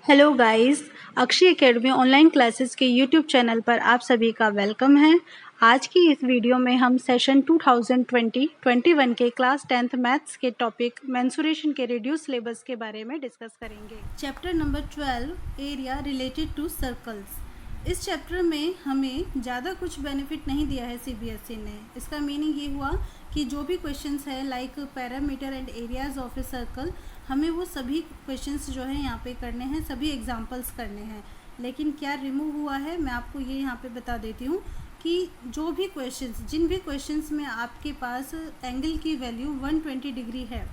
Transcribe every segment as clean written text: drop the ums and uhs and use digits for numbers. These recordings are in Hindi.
Hello guys, Akshay academy online classes के यूट्यूब चैनल पर आप सभी का वेलकम है। आज की इस वीडियो में हम सेशन 2020-21 के क्लास 10th मैथ्स के टॉपिक मेंसुरेशन के रिड्यूस सिलेबस के बारे में डिस्कस करेंगे। Chapter number 12 area related to circles. इस चैप्टर में हमें ज़्यादा कुछ बेनिफिट नहीं दिया है सीबीएसई ने। इसका मीनिंग ये हुआ कि जो भी क्वेश्चंस है like parameter and areas of a circle, हमें वो सभी क्वेश्चंस जो है यहाँ पे करने हैं, सभी एग्जांपल्स करने हैं। लेकिन क्या रिमूव हुआ है मैं आपको ये यहाँ पे बता देती हूँ कि जो भी क्वेश्चंस, जिन भी क्वेश्चंस में आपके पास एंगल की वैल्यू 120 डिग्री है,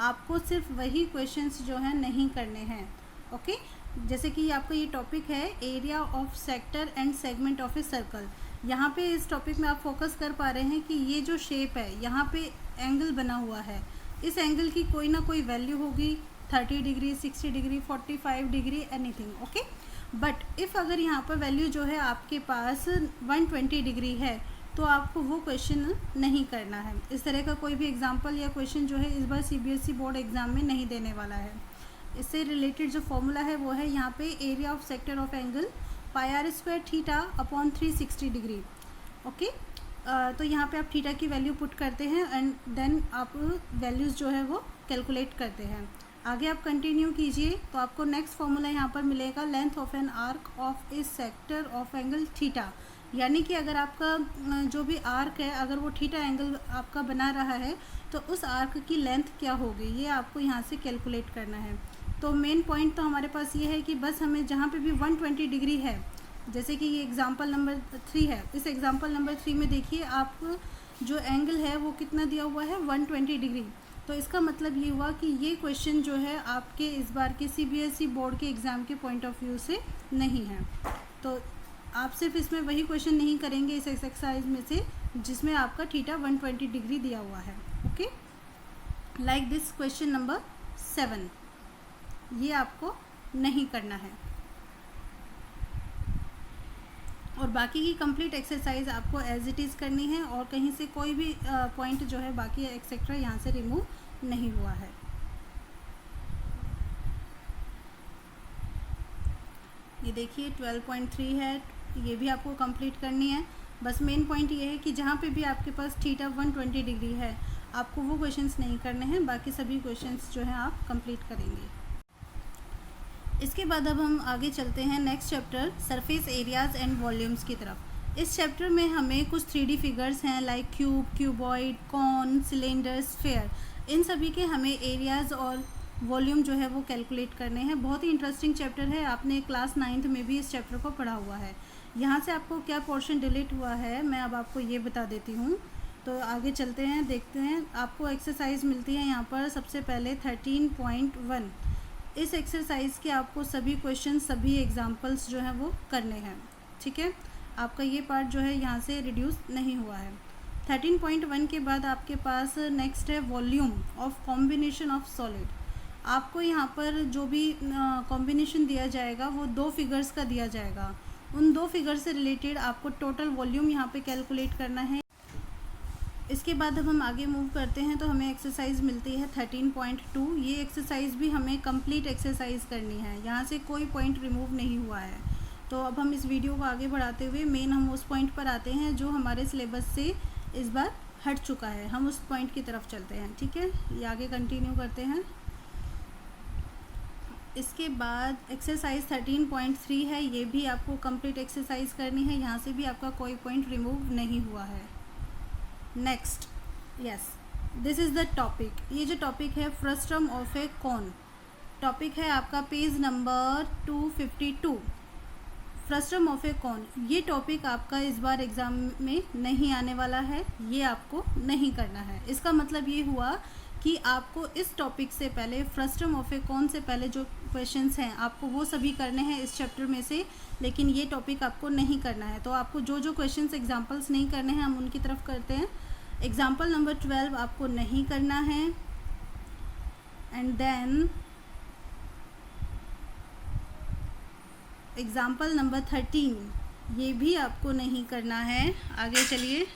आपको सिर्फ वही क्वेश्चंस जो है नहीं करने हैं। ओके, जैसे कि आपका ये टॉपिक है area of sector and segment of a circle. यहाँ पे इस टॉपिक में आप फोकस कर पा रहे हैं कि ये जो शेप है, यहाँ पे एंगल बना हुआ है, इस एंगल की कोई ना कोई वैल्यू होगी, 30 degree, 60 degree, 45 degree, anything. Okay, but if अगर यहाँ पर वैल्यू जो है आपके पास 120 डिग्री है तो आपको वो क्वेश्चन नहीं करना है। इस तरह का कोई भी एग्जांपल या क्वेश्चन जो है इस बार सीबीएसई बोर्ड एग्जाम में नहीं देने वाला है। इससे रिलेटेड जो फॉर्मूला है वो है यहाँ पे area of sector of angle pi r square theta upon 360 degree. Okay, तो यहाँ पे आप थीटा की वैल्यू पुट करते हैं एंड देन आप वैल्यूज़ जो है वो कैलकुलेट करते हैं। आगे आप कंटिन्यू कीजिए तो आपको नेक्स्ट फॉर्मूला यहाँ पर मिलेगा length of an arc of A sector of angle theta. यानी कि अगर आपका जो भी आर्क है, अगर वो थीटा एंगल आपका बना रहा है तो उस आर्क की लेंथ क्या होगी, ये आपको यहाँ से कैलकुलेट करना है। तो मेन पॉइंट तो हमारे पास ये है कि बस हमें जहाँ पे भी 120 डिग्री है, जैसे कि ये एग्जांपल नंबर 3 है, इस एग्जांपल नंबर 3 में देखिए आप जो एंगल है वो कितना दिया हुआ है, 120 डिग्री। तो इसका मतलब ये हुआ कि ये क्वेश्चन जो है आपके इस बार के सीबीएसई बोर्ड के एग्ज़ाम के पॉइंट ऑफ व्यू से नहीं है। तो आप सिर्फ इसमें वही क्वेश्चन नहीं करेंगे इस एक्सरसाइज में से जिसमें आपका थीटा 120 डिग्री दिया हुआ है। Okay, like this question number 7, ये आपको नहीं करना है और बाकी की कंप्लीट एक्सरसाइज आपको एज इट इज़ करनी है और कहीं से कोई भी पॉइंट जो है बाकी एक्सेट्रा यहाँ से रिमूव नहीं हुआ है। ये देखिए 12.3 है, ये भी आपको कंप्लीट करनी है। बस मेन पॉइंट ये है कि जहाँ पे भी आपके पास थीटा 120 डिग्री है आपको वो क्वेश्चंस नहीं करने हैं, बाकी सभी क्वेश्चंस जो हैं आप कंप्लीट करेंगे। इसके बाद अब हम आगे चलते हैं next chapter surface areas and volumes की तरफ। इस चैप्टर में हमें कुछ 3D फिगर्स हैं like cube, cuboid, cone, cylinder, sphere, इन सभी के हमें एरियाज और वॉल्यूम जो है वो कैलकुलेट करने हैं। बहुत ही इंटरेस्टिंग चैप्टर है, आपने क्लास 9th में भी इस चैप्टर को पढ़ा हुआ है। यहाँ से आपको क्या पोर्शन डिलीट हुआ है मैं अब आपको ये बता देती हूँ। तो आगे चलते हैं, देखते हैं। आपको एक्सरसाइज मिलती है यहाँ पर सबसे पहले 13.1। इस एक्सरसाइज के आपको सभी क्वेश्चन, सभी एग्जांपल्स जो हैं वो करने हैं। ठीक है, आपका ये पार्ट जो है यहाँ से रिड्यूस नहीं हुआ है। 13.1 के बाद आपके पास नेक्स्ट है volume of combination of solid. आपको यहाँ पर जो भी कॉम्बिनेशन दिया जाएगा वो 2 फिगर्स का दिया जाएगा। उन 2 फिगर से रिलेटेड आपको टोटल वॉल्यूम यहाँ पे कैलकुलेट करना है। इसके बाद अब हम आगे मूव करते हैं तो हमें एक्सरसाइज मिलती है 13.2। ये एक्सरसाइज भी हमें कंप्लीट एक्सरसाइज करनी है, यहाँ से कोई पॉइंट रिमूव नहीं हुआ है। तो अब हम इस वीडियो को आगे बढ़ाते हुए मेन हम उस पॉइंट पर आते हैं जो हमारे सिलेबस से इस बार हट चुका है, हम उस पॉइंट की तरफ चलते हैं। ठीक है, ये आगे कंटिन्यू करते हैं। इसके बाद एक्सरसाइज 13.3 है, ये भी आपको कंप्लीट एक्सरसाइज करनी है, यहाँ से भी आपका कोई पॉइंट रिमूव नहीं हुआ है। Next, yes, this is the topic. ये जो टॉपिक है frustum of a cone, topic है आपका page number 252, frustum of a cone. ये टॉपिक आपका इस बार एग्ज़ाम में नहीं आने वाला है, ये आपको नहीं करना है। इसका मतलब ये हुआ कि आपको इस टॉपिक से पहले, फ्रस्टम ऑफ ए कॉन से पहले जो क्वेश्चंस हैं आपको वो सभी करने हैं इस चैप्टर में से, लेकिन ये टॉपिक आपको नहीं करना है। तो आपको जो जो क्वेश्चंस एग्जांपल्स नहीं करने हैं हम उनकी तरफ करते हैं। एग्जांपल नंबर 12 आपको नहीं करना है एंड देन एग्जांपल नंबर 13 ये भी आपको नहीं करना है। आगे चलिए,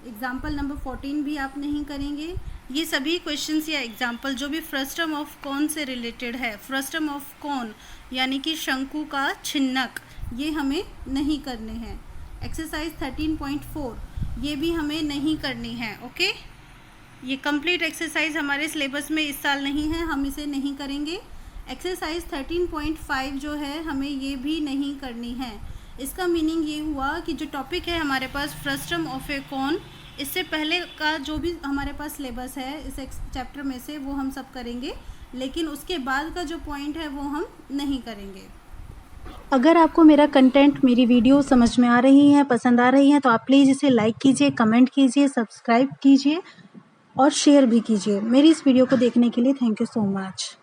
एग्जाम्पल नंबर 14 भी आप नहीं करेंगे ये सभी क्वेश्चंस या एग्जाम्पल जो भी फ्रस्टम ऑफ कॉन से रिलेटेड है, फ्रस्टम ऑफ कॉन यानी कि शंकु का छिन्नक, ये हमें नहीं करने हैं। एक्सरसाइज 13.4 ये भी हमें नहीं करनी है। ओके, ये कंप्लीट एक्सरसाइज हमारे सिलेबस में इस साल नहीं है, हम इसे नहीं करेंगे। एक्सरसाइज 13.5 जो है हमें ये भी नहीं करनी है। इसका मीनिंग ये हुआ कि जो टॉपिक है हमारे पास फ्रस्टम ऑफ ए कॉन, इससे पहले का जो भी हमारे पास सिलेबस है इस चैप्टर में से वो हम सब करेंगे, लेकिन उसके बाद का जो पॉइंट है वो हम नहीं करेंगे। अगर आपको मेरा कंटेंट, मेरी वीडियो समझ में आ रही है, पसंद आ रही है, तो आप प्लीज़ इसे लाइक कीजिए, कमेंट कीजिए, सब्सक्राइब कीजिए और शेयर भी कीजिए। मेरी इस वीडियो को देखने के लिए थैंक यू सो मच।